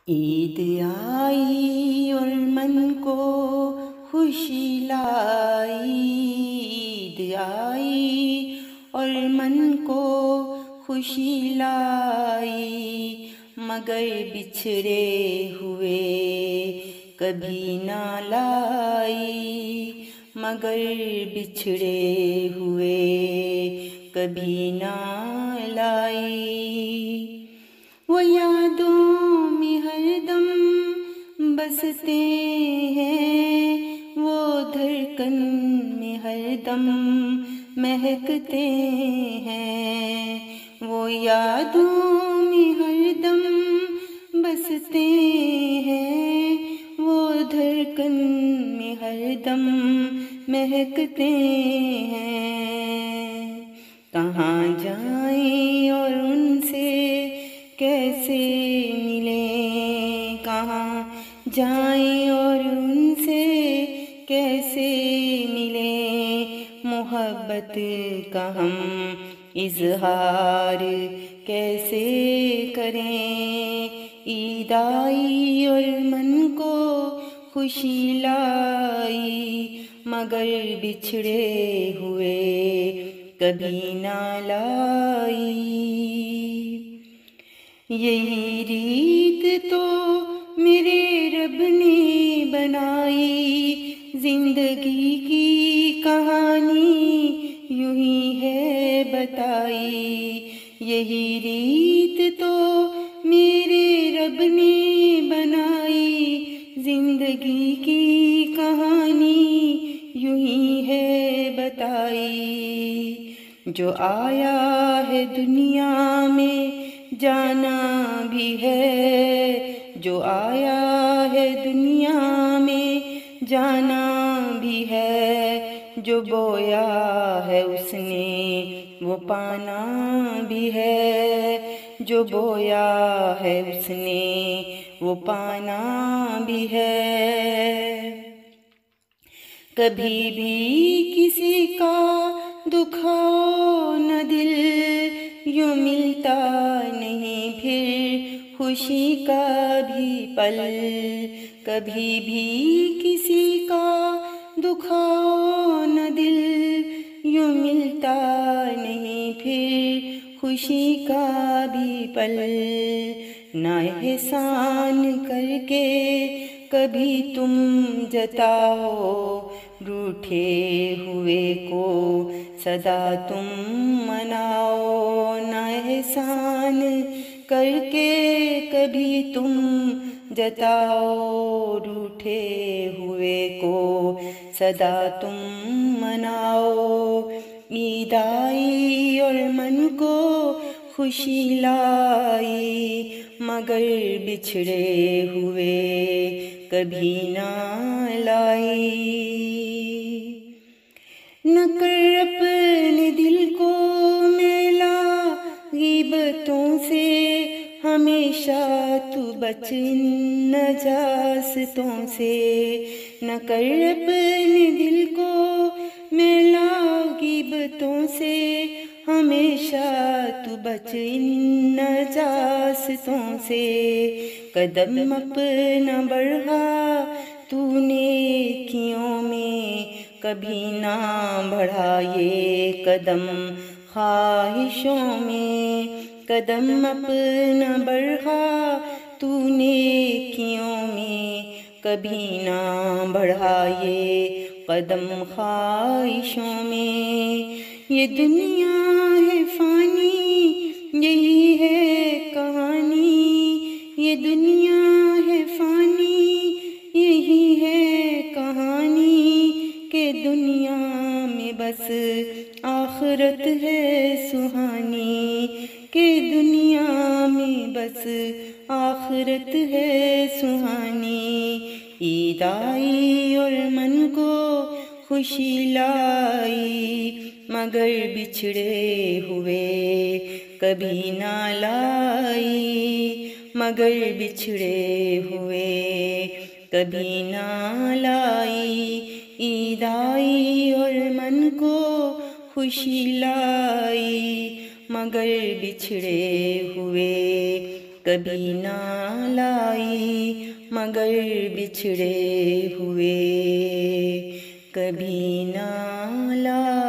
ईद आई और मन को खुशी लाई। ईद आई और मन को खुशी लाई, मगर बिछड़े हुए कभी ना लाई। मगर बिछड़े हुए कभी ना लाई। वो यादों में हरदम बसते हैं, वो धड़कन में हरदम महकते हैं। वो यादों में हरदम बसते हैं, वो धड़कन में हरदम महकते हैं। कहाँ जाएं और उनसे कैसे मिलें, कहाँ जाएं और उनसे कैसे मिलें। मोहब्बत का हम इजहार कैसे करें। ईद आई और मन को खुशी लाई, मगर बिछड़े हुए कभी ना लाई। यही रीत तो मेरे रब ने बनाई, जिंदगी की कहानी यूं ही है बताई। यही रीत तो मेरे रब ने बनाई, जिंदगी की कहानी यूं ही है बताई। जो आया है दुनिया में जाना भी है, जो आया है दुनिया में जाना भी है। जो बोया है उसने वो पाना भी है, जो बोया है उसने वो पाना भी है। कभी भी किसी का दुखाओ न दिल, यूं मिलता नहीं फिर खुशी का भी पल। कभी भी किसी का दुखाओ न दिल, यूं मिलता नहीं फिर खुशी का भी पल। ना एहसान करके कभी तुम जताओ, रूठे हुए को सदा तुम मनाओ। ना एहसान करके कभी तुम जताओ, रूठे हुए को सदा तुम मनाओ। ईद आई और मन को खुशी लाई, मगर बिछड़े हुए कभी ना लाई। न कर अपने दिल को मैला गीबतों से, हमेशा तू बच नजासतों से। न कर अपने दिल को मैला गीबतों से, हमेशा तू बच नजासतों से। कदम अपना बढ़ा तूने नेकियों में, कभी ना बढ़ा ये कदम ख्वाहिशों में। कदम अपना बढ़ा तूने नेकियों में, कभी ना बढ़ा ये कदम ख्वाहिशों में। ये दुनिया है फानी, यही है कहानी। ये दुनिया है फानी, यही है कहानी। के दुनिया में बस आखिरत है सुहानी। के दुनिया में बस आखिरत है सुहानी। ईद आई और मन को खुशी लाई, मगर बिछड़े हुए कभी ना लाई। मगर बिछड़े हुए कभी ना लाई। ईद आई और मन को खुशी लाई, मगर बिछड़े हुए कभी ना लाई। मगर बिछड़े हुए कभी ना ला